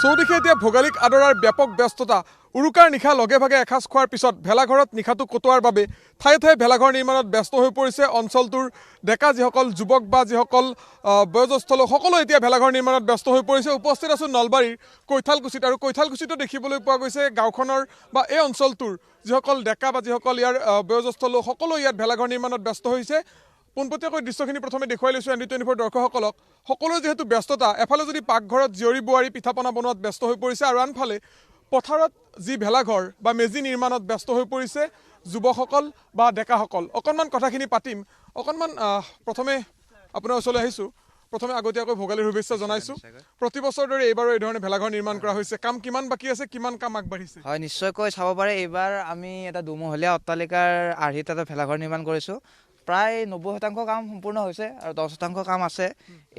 চৌদিশে এতিয়া ভোগালীক আদৰাৰ ব্যাপক ব্যস্ততা। উৰুকাৰ নিশা লগে ভাগে এসাঁজ খোৱাৰ পিছত ভেলাঘৰত নিশাটো কটোৱাৰ বাবে ঠায়ে ঠায়ে ভেলাঘৰ নিৰ্মাণত ব্যস্ত হৈ পৰিছে অঞ্চলটোৰ ডেকা যিসকল যুৱক বা যিসকল বয়োজ্যেষ্ঠ লোক সকলো এতিয়া ভেলাঘৰ নিৰ্মাণত ব্যস্ত হৈ পৰিছে। উপস্থিত আছোঁ নলবাৰীৰ কৈঠালকুছিত, আৰু কৈঠালকুছিতো দেখিবলৈ পোৱা গৈছে গাঁওখনৰ বা এই অঞ্চলটোৰ যিসকল ডেকা বা যিসকল ইয়াৰ বয়োজ্যেষ্ঠ লোক সকলো ইয়াত ভেলাঘৰ নিৰ্মাণত ব্যস্ত হৈছে। পোনপটীয়াকৈ দৃশ্যখিনি প্ৰথমে দেখুৱাই লৈছোঁ ND24 দৰ্শকসকলক। সকলোৰে যিহেতু ব্যস্ততা, এফালে যদি পাকঘৰত জীয়ৰী বোৱাৰী পিঠা পনা বনোৱাত ব্যস্ত হৈ পৰিছে, আৰু আনফালে পথাৰত যি ভেলাঘৰ বা মেজি নিৰ্মাণত ব্যস্ত হৈ পৰিছে যুৱকসকল বা ডেকাসকল। অকণমান কথাখিনি পাতিম। অকণমান প্ৰথমে আপোনাৰ ওচৰলৈ আহিছোঁ। প্ৰথমে আগতীয়াকৈ ভোগালীৰ শুভেচ্ছা জনাইছোঁ। প্ৰতি বছৰ দৰে এইবাৰো এই ধৰণে ভেলাঘৰ নিৰ্মাণ কৰা হৈছে। কাম কিমান বাকী আছে, কিমান কাম আগবাঢ়িছে? হয়, নিশ্চয়কৈ চাব পাৰে। এইবাৰ আমি এটা দুমহলীয়া অট্টালিকাৰ আৰ্হিত এটা ভেলাঘৰ নিৰ্মাণ কৰিছোঁ। প্ৰায় 90% কাম সম্পূৰ্ণ হৈছে আৰু 10% কাম আছে।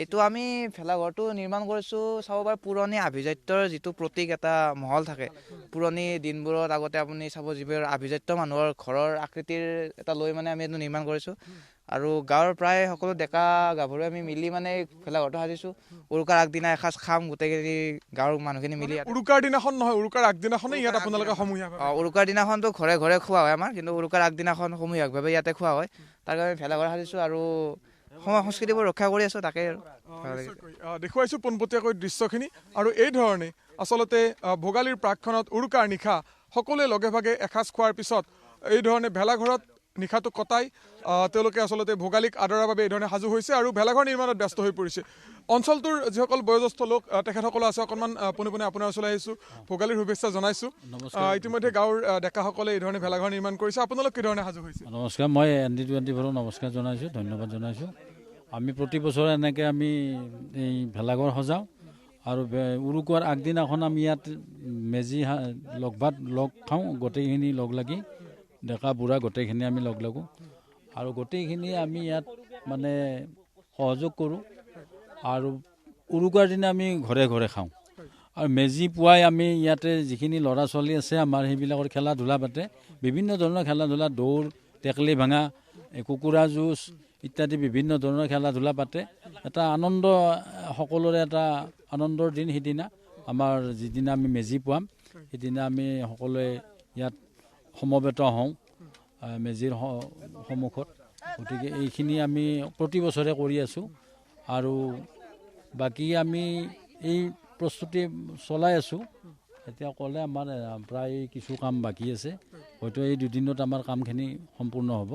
এইটো আমি ভেলাঘৰটো নিৰ্মাণ কৰিছোঁ চাব পাৰে পুৰণি আভিজাত্যৰ যিটো প্ৰতীক এটা মহল থাকে। পুৰণি দিনবোৰত আগতে আপুনি চাব যিবোৰ আভিজাত্য মানুহৰ ঘৰৰ আকৃতিৰ এটা লৈ মানে আমি এইটো নিৰ্মাণ কৰিছোঁ। আৰু গাঁৱৰ প্ৰায় সকলো ডেকা গাভৰু আমি মিলি মানে ভেলাঘৰটো সাজিছোঁ। উৰুকাৰ আগদিনা এসাঁজ খাম গোটেইখিনি গাঁৱৰ মানুহখিনি মিলি। উৰুকাৰ দিনাখন নহয়, উৰুকাৰ আগদিনাখনেই ইয়াত আপোনালোকে সমূহীয়াভাৱে? উৰুকাৰ দিনাখনতো ঘৰে ঘৰে খোৱা হয় আমাৰ, কিন্তু উৰুকাৰ আগদিনাখন সমূহীয়াভাৱে ইয়াতে খোৱা হয়। তাৰ কাৰণে ভেলাঘৰ সাজিছোঁ আৰু সময় সংস্কৃতিবোৰ ৰক্ষা কৰি আছোঁ। তাকে আৰু দেখুৱাইছোঁ পোনপটীয়াকৈ দৃশ্যখিনি। আৰু এই ধৰণে আচলতে ভোগালীৰ প্ৰাকখনত উৰুকাৰ নিশা সকলোৱে লগে ভাগে এসাঁজ খোৱাৰ পিছত এই ধৰণে ভেলাঘৰত নিশাটো কটাই তেওঁলোকে আচলতে ভোগালীক আদৰাৰ বাবে এই ধৰণে সাজু হৈছে আৰু ভেলাঘৰ নিৰ্মাণত ব্যস্ত হৈ পৰিছে। অঞ্চলটোৰ যিসকল বয়োজ্যেষ্ঠ লোক তেখেতসকলো আছে। অকণমান পোনে পোনে আপোনাৰ ওচৰলৈ আহিছোঁ। ভোগালীৰ শুভেচ্ছা জনাইছোঁ। ইতিমধ্যে গাঁৱৰ ডেকাসকলে এই ধৰণে ভেলাঘৰ নিৰ্মাণ কৰিছে। আপোনালোক কি ধৰণে সাজু হৈছে? নমস্কাৰ, মই ND24 নমস্কাৰ জনাইছোঁ, ধন্যবাদ জনাইছোঁ। আমি প্ৰতি বছৰে এনেকৈ আমি এই ভেলাঘৰ সজাওঁ আৰু উৰুকাৰ আগদিনাখন আমি ইয়াত মেজি লগ খাওঁ, গোটেইখিনি লগ লাগি ডেকা বুঢ়া গোটেইখিনি আমি লগ লাগোঁ আৰু গোটেইখিনি আমি ইয়াত মানে সহযোগ কৰোঁ। আৰু উৰুকাৰ দিনা আমি ঘৰে ঘৰে খাওঁ আৰু মেজি পুৱাই আমি ইয়াতে যিখিনি ল'ৰা ছোৱালী আছে আমাৰ সেইবিলাকৰ খেলা ধূলা পাতে। বিভিন্ন ধৰণৰ খেলা ধূলা, দৌৰ, টেকেলি ভাঙা, কুকুৰা যুঁজ ইত্যাদি বিভিন্ন ধৰণৰ খেলা ধূলা পাতে। এটা আনন্দ, সকলোৰে এটা আনন্দৰ দিন সিদিনা। আমাৰ যিদিনা আমি মেজি পুৱাম সেইদিনা আমি সকলোৱে ইয়াত সমবেত হওঁ মেজিৰ সন্মুখত। গতিকে এইখিনি আমি প্ৰতি বছৰে কৰি আছোঁ আৰু বাকী আমি এই প্ৰস্তুতি চলাই আছোঁ। এতিয়া ক'লে আমাৰ প্ৰায় কিছু কাম বাকী আছে, হয়তো এই দুদিনত আমাৰ কামখিনি সম্পূৰ্ণ হ'ব।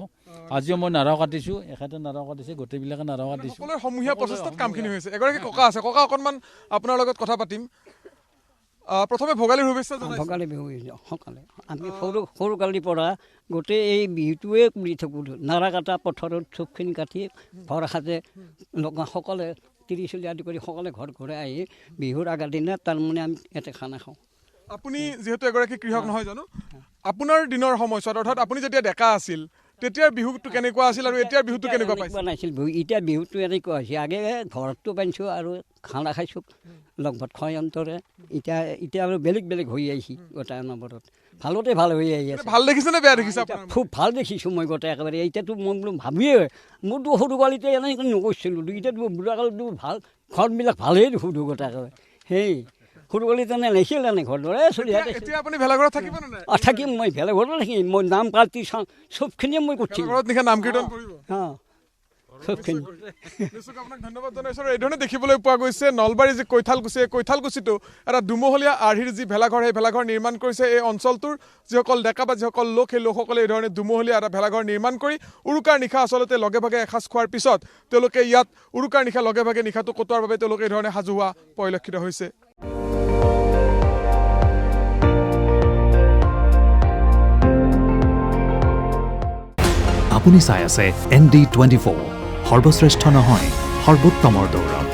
আজিও মই নাৰাও কাটিছোঁ, এখেতে নাৰাও কাটিছে, গোটেইবিলাকে নাৰাও কাটিছোঁ। সকলোৰে সমূহীয়া প্ৰচেষ্টাত কামখিনি হৈছে। এগৰাকী ককা আছে, ককা অকণমান আপোনাৰ লগত কথা পাতিম। প্ৰথমে ভোগালীৰ শুভেচ্ছা জনাইছোঁ। ভোগালী বিহু সকালে আমি সৰু কালিৰ পৰা গোটেই এই বিহুটোৱে কৰি থাকোঁ। নাৰা কাটা পথাৰত চবখিনি কাটি ঘৰ সাজে সকলে তিৰি চলি আদি কৰি সকলে ঘৰ ঘৰে আহি বিহুৰ আগৰ দিনা তাৰমানে আমি ইয়াতে খানা খাওঁ। আপুনি যিহেতু এগৰাকী কৃষক নহয় জানো, আপোনাৰ দিনৰ সময়ছোৱাত অৰ্থাৎ আপুনি যেতিয়া ডেকা আছিল তেতিয়াৰ বিহুটো কেনেকুৱা আছিল আৰু এতিয়াৰ বিহুটো কেনেকুৱা পাইছে? নাছিল বিহু, এতিয়া বিহুটো এনেকুৱা হৈছে। আগে ঘৰতো পাইছোঁ আৰু খানা খাইছোঁ লগ ভাত খোৱাই অন্তৰে। এতিয়া আৰু বেলেগ বেলেগ হৈ আহিছে গোটেই নম্বৰত। ভালতে ভাল হৈ আহি আছে। ভাল দেখিছেনে বেয়া দেখিছে? খুব ভাল দেখিছোঁ মই গোটেই একেবাৰে। এতিয়াতো মই বোলো ভাবিয়ে মোৰতো সৰু কালিতে এনেকৈ নকৰিছিলোঁ। এতিয়াতো বুঢ়া কালতো ভাল, ঘৰবিলাক ভালেই দেখোঁ গোটেই একেবাৰে। সেই সৰু কালি তেনে নাছিল, এনে ঘৰ দৰে চলি আছে। এতিয়া আপুনি ভেলাঘৰত থাকিব নে নাই? থাকিম, মই ভেলাঘৰত থাকিম। মই নাম পাৰ্টি চবখিনিয়ে মই কৰিছোঁ। ঘৰত নিশা নাম কীৰ্তন কৰিব? অঁ, চবখিনি। আপোনাক ধন্যবাদ জনাইছোঁ। এই ধৰণে দেখিবলৈ পোৱা গৈছে নলবাৰী যি কৈঠালকুছি, এই কৈঠালকুছিতো এটা দুমহলীয়া আৰ্হিৰ যি ভেলাঘৰ, সেই ভেলাঘৰ নিৰ্মাণ কৰিছে এই অঞ্চলটোৰ যিসকল ডেকা বা যিসকল লোক, সেই লোকসকলে এই ধৰণে দুমহলীয়া এটা ভেলাঘৰ নিৰ্মাণ কৰি উৰুকাৰ নিশা আচলতে লগে ভাগে এসাঁজ খোৱাৰ পিছত তেওঁলোকে ইয়াত উৰুকাৰ নিশা লগে ভাগে নিশাটো কটোৱাৰ বাবে তেওঁলোকে এই ধৰণে সাজু হোৱা পৰিলক্ষিত হৈছে। আপুনি চাই আছে ND24, সৰ্বশ্ৰেষ্ঠ নহয় সৰ্বোত্তমৰ দৌৰত।